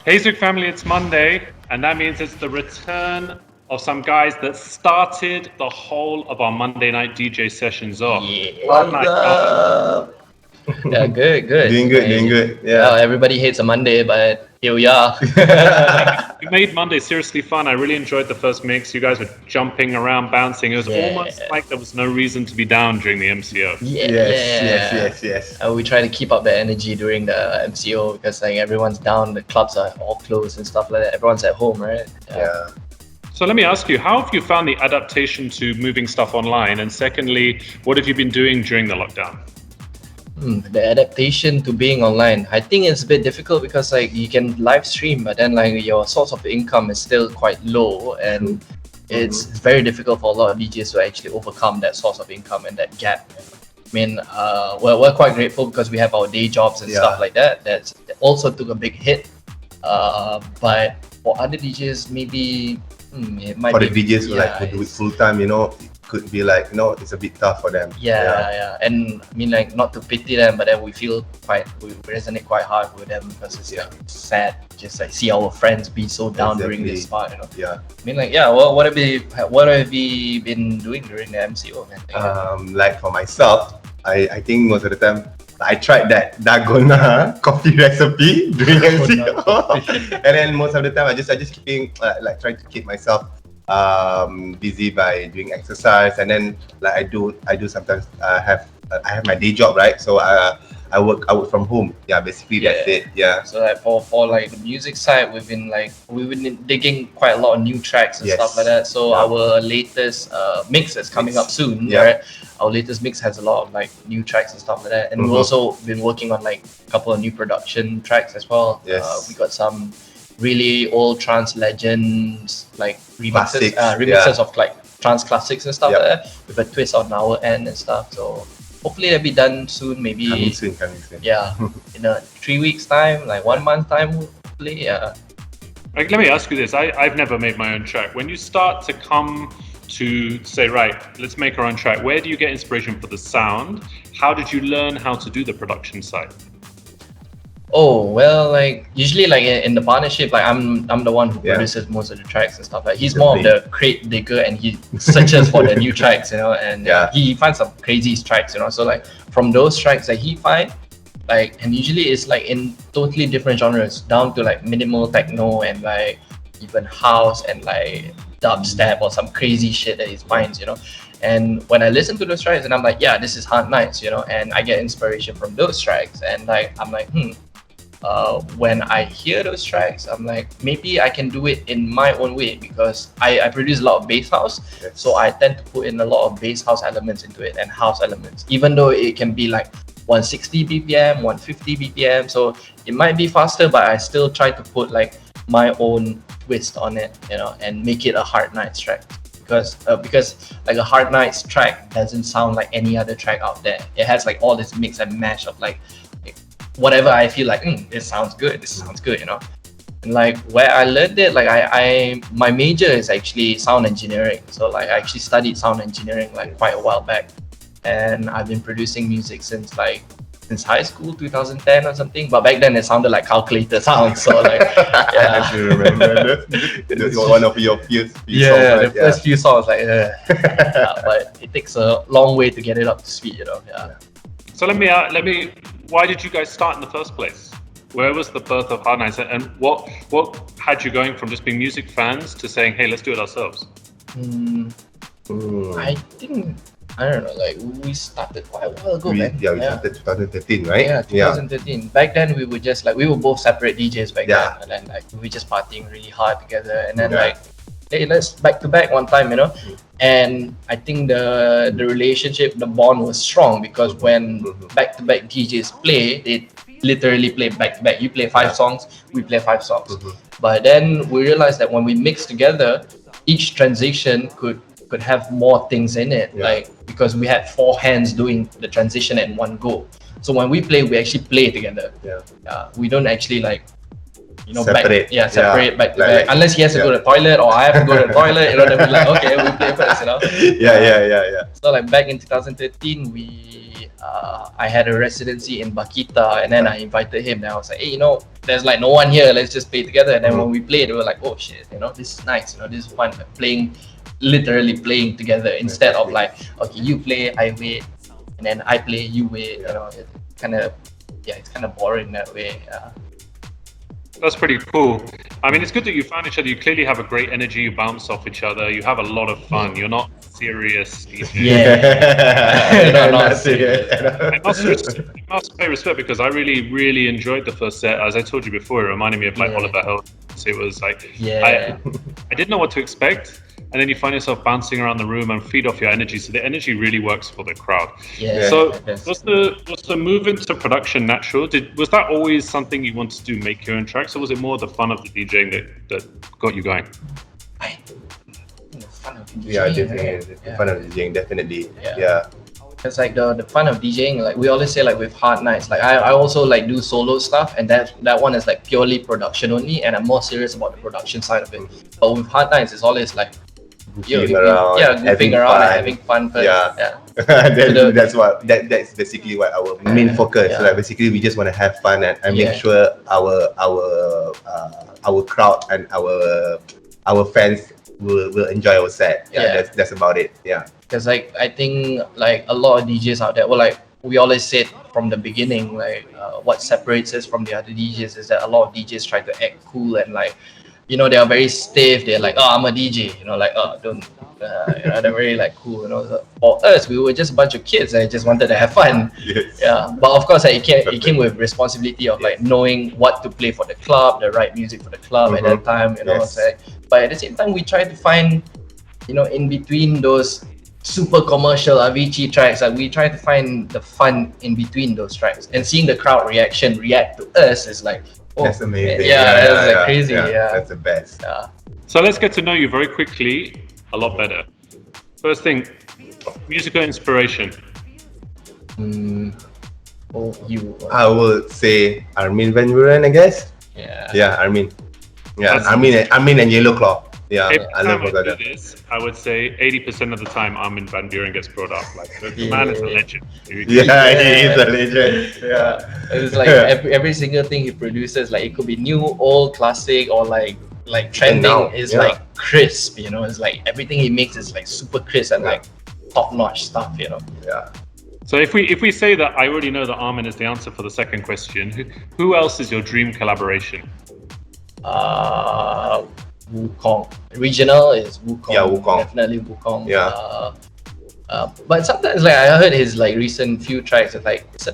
Hey Zouk Family, it's Monday, and that means it's the return of some guys that started the whole of our Monday night DJ sessions off. Yeah. Hard Night, Yeah, good. Doing good. Well, Yeah. everybody hates a Monday, but here we are. you made Monday seriously fun. I really enjoyed the first mix. You guys were jumping around, bouncing. It was Yeah. almost like there was no reason to be down during the MCO. Yes. We try to keep up the energy during the MCO because like everyone's down, the clubs are all closed and stuff like that. Everyone's at home, right? Yeah. So let me ask you, how have you found the adaptation to moving stuff online? And secondly, what have you been doing during the lockdown? The adaptation to being online, I think it's a bit difficult because like you can live stream, but then like your source of income is still quite low, and it's very difficult for a lot of DJs to actually overcome that source of income and that gap. I mean, we're quite grateful because we have our day jobs and stuff like that. That also took a big hit. But for other DJs, maybe it might For be the DJs who do it full time, it could be like, it's a bit tough for them. Yeah. And I mean, like, not to pity them, but then we resonate quite hard with them because it's like sad just like see our friends be so down during this part, Yeah. I mean, like, well, what have you been doing during the MCO, man? Like for myself, I think most of the time I tried that dalgona coffee recipe during MCO, and then most of the time I just keeping like trying to keep myself busy by doing exercise, and then like I do sometimes I have my day job, right? So I work from home. Yeah, basically that's it. Yeah. So like for like the music side, we've been digging quite a lot of new tracks and stuff like that. So our latest mix is coming up soon. Right? Our latest mix has a lot of like new tracks and stuff like that, and we've also been working on like a couple of new production tracks as well. Yes. We got some really old trance legends, like remixes of like trance classics and stuff like that, with a twist on our end and stuff. So hopefully that'll be done soon, maybe coming soon. Yeah, in 3 weeks time, like 1 month time, hopefully. Yeah. Like, let me ask you this. I've never made my own track. When you start to come to say, right, let's make our own track, where do you get inspiration for the sound? How did you learn how to do the production side? Oh, well, like usually like in the partnership, like I'm the one who produces most of the tracks and stuff. Like he's more of the crate digger, and he searches for the new tracks, and he finds some crazy tracks, So like from those tracks that he finds, like, and usually it's like in totally different genres, down to like minimal techno and like even house and like dubstep or some crazy shit that he finds, And when I listen to those tracks, and I'm like, yeah, this is HardKnights, and I get inspiration from those tracks, and like I'm like, when I hear those tracks, I'm like, maybe I can do it in my own way because I produce a lot of bass house, so I tend to put in a lot of bass house elements into it and house elements, even though it can be like 160 BPM, 150 BPM, so it might be faster, but I still try to put like my own twist on it, and make it a HardKnights track. Because like a HardKnights track doesn't sound like any other track out there. It has like all this mix and mash of like whatever I feel like, this sounds good, And like where I learned it, like my major is actually sound engineering. So like I actually studied sound engineering like quite a while back, and I've been producing music since high school, 2010 or something. But back then it sounded like calculator sounds. So like, yeah. I remember that's one of your few songs. The first few songs, like, but it takes a long way to get it up to speed, So let me. Why did you guys start in the first place? Where was the birth of HardKnights, and what had you going from just being music fans to saying, hey, let's do it ourselves? I think, I don't know, like we started quite a while ago, man. We started 2013, right? Yeah, 2013. Back then we were just like, we were both separate DJs back then, and then like we were just partying really hard together, and then like, hey, let's back to back one time, And I think the relationship, the bond was strong because when back to back DJs play, they literally play back to back. You play 5 songs, we play 5 songs. But then we realized that when we mix together, each transition could have more things in it, like because we had 4 hands doing the transition at one go. So when we play, we actually play together. We don't actually like separate. Back to back. Unless he has to go to the toilet or I have to go to the toilet, then we're like, okay, we play first, Yeah. So like back in 2013, I had a residency in Bakita, and then I invited him. And I was like, hey, there's like no one here. Let's just play together. And then when we played, we were like, oh shit, this is nice. This is fun. Like literally playing together instead of like, okay, you play, I wait, and then I play, you wait. It's kind of boring that way. That's pretty cool. I mean, it's good that you found each other. You clearly have a great energy. You bounce off each other. You have a lot of fun. You're not serious. Not serious. I must pay respect because I really, really enjoyed the first set. As I told you before, it reminded me of like Oliver Hill. It was like, I didn't know what to expect. And then you find yourself bouncing around the room and feed off your energy. So the energy really works for the crowd. So was the move into production natural? Was that always something you wanted to do, make your own tracks, or was it more the fun of the DJing that got you going? The fun of DJing. Definitely. The fun of DJing, definitely. It's like the fun of DJing, like we always say, like with HardKnights, like I also like do solo stuff, and that one is like purely production only, and I'm more serious about the production side of it. But with HardKnights, it's always like goofing around and having fun first. That's basically what our main focus. So like basically we just want to have fun and make sure our crowd and our fans will enjoy our set. That's about it. Because like I think like a lot of DJs out there, well, like we always said from the beginning, like what separates us from the other DJs is that a lot of DJs try to act cool and like, they are very stiff. They're like, oh, I'm a DJ, like, oh, don't, they're very like cool, So for us, we were just a bunch of kids and just wanted to have fun. But of course, like, it came with responsibility of like knowing what to play for the club, the right music for the club at that time, So, but at the same time, we tried to find, in between those super commercial Avicii tracks, like we try to find the fun in between those tracks, and seeing the crowd react to us is like, that's amazing. That's like crazy. That's the best. So let's get to know you very quickly a lot better. First thing, musical inspiration. I would say Armin van Buuren, I guess. Armin. Armin and Yellow Claw. I love this. I would say 80% of the time Armin van Buuren gets brought up. Like the man is a legend. He is a legend. It's like every single thing he produces, like it could be new, old, classic, or like trending is like crisp. It's like everything he makes is like super crisp and like top notch stuff. So if we say that, I already know that Armin is the answer for the second question. Who else is your dream collaboration? Wukong. Regional is Wukong. Wukong. Definitely Wukong. But sometimes like I heard his like recent few tracks, it's like it's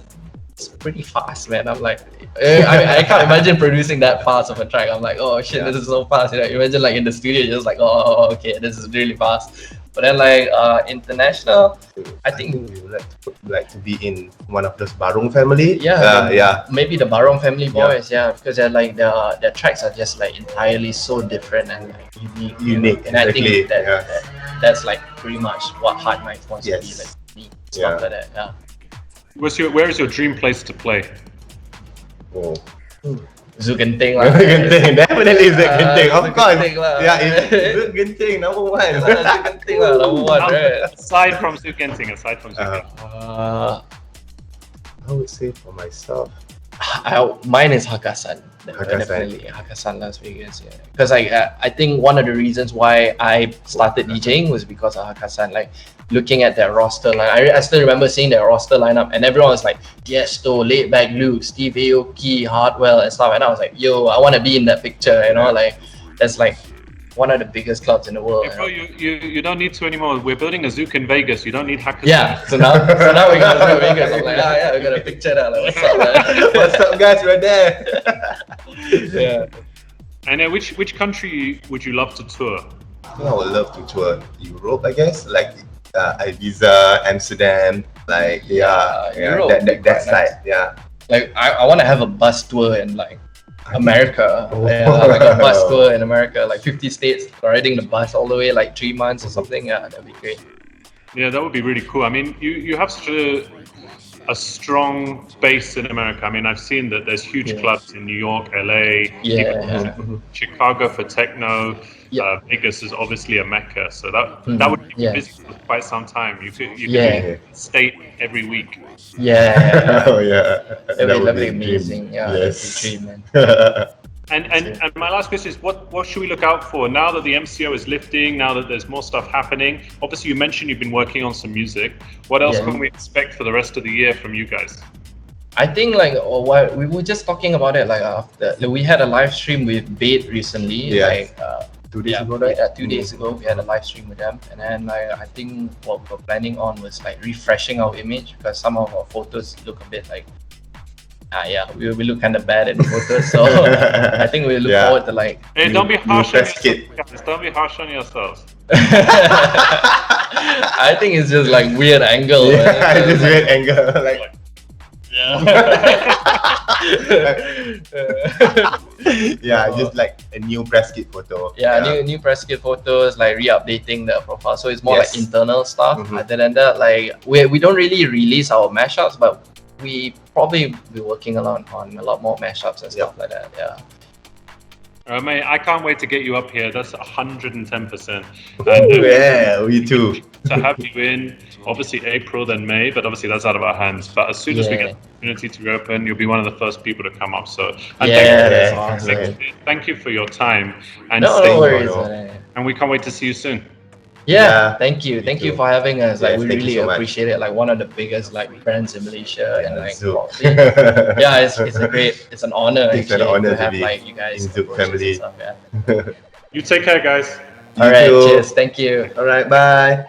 pretty fast, man. I'm like, I can't imagine producing that fast of a track. I'm like, oh shit, this is so fast. Imagine like in the studio, you're just like, oh okay, this is really fast. But then like international, I think we would like to be in one of those Barong family. Maybe the Barong family boys, because they're like their tracks are just like entirely so different and like unique. And exactly. I think that's like pretty much what HardKnights wants to be, like stuff like that. Where is your dream place to play? Zouk Family. Definitely Zouk Family, of course. Zouk Family number one. Zouk Family number one, right? Aside from Zouk Family. I would say for myself, mine is Hakkasan. Definitely Hakkasan Las Vegas. Because I think one of the reasons why I started DJing was because of Hakkasan. Like looking at their roster line, I still remember seeing their roster lineup, and everyone was like Tiesto, Laid Back Luke, Steve Aoki, Hardwell, and stuff. And I was like, yo, I want to be in that picture. Like that's like one of the biggest clubs in the world. Bro, you don't need to anymore. We're building a Zouk in Vegas. You don't need Hakkasan. So now we got Zouk Vegas. I'm like, we got a picture now. Like, what's up, man? What's up, guys? We're there. And then which country would you love to tour? I would love to tour Europe, I guess, like Ibiza, Amsterdam, like Europe, that side, Like I want to have a bus tour in like America, like a bus tour in America, like 50 states, riding the bus all the way, like 3 months or something. That'd be great. Yeah, that would be really cool. I mean, you have such a strong base in America. I mean, I've seen that there's huge clubs in New York, LA, even Chicago for techno. Vegas is obviously a mecca, so that would keep you busy for quite some time. You could do state every week. Oh yeah, that'd be amazing. Yes. Dream, man. And my last question is, what should we look out for now that the MCO is lifting, now that there's more stuff happening? Obviously, you mentioned you've been working on some music. What else can we expect for the rest of the year from you guys? I think like what we were just talking about it, like after we had a live stream with Bait recently, like 2 days ago, right? 2 days ago we had a live stream with them, and then I think what we're planning on was like refreshing our image, because some of our photos look a bit like we look kind of bad in the photos, so I think we look forward to like. Hey, don't be harsh on yourselves. Don't be harsh on yourselves. I think it's just like weird angle. Just weird angle, like. Just like a new press kit photo. New press kit photos, like re-updating the profile, so it's more like internal stuff. Other than that, like we don't really release our mashups, but we probably be working on a lot more mashups and stuff like that. Mate, I can't wait to get you up here. That's 110%. We too. To have you in, obviously April, then May, but obviously that's out of our hands. But as soon as we get the opportunity to reopen, you'll be one of the first people to come up. So thank you for your time, and no worries, and we can't wait to see you soon. Thank you for having us. Like we really appreciate it. Like one of the biggest like brands in Malaysia, and like it's an honor. It's an honor to have be like you guys in Zouk Family. You take care, guys. All right, cheers. Thank you. All right, bye.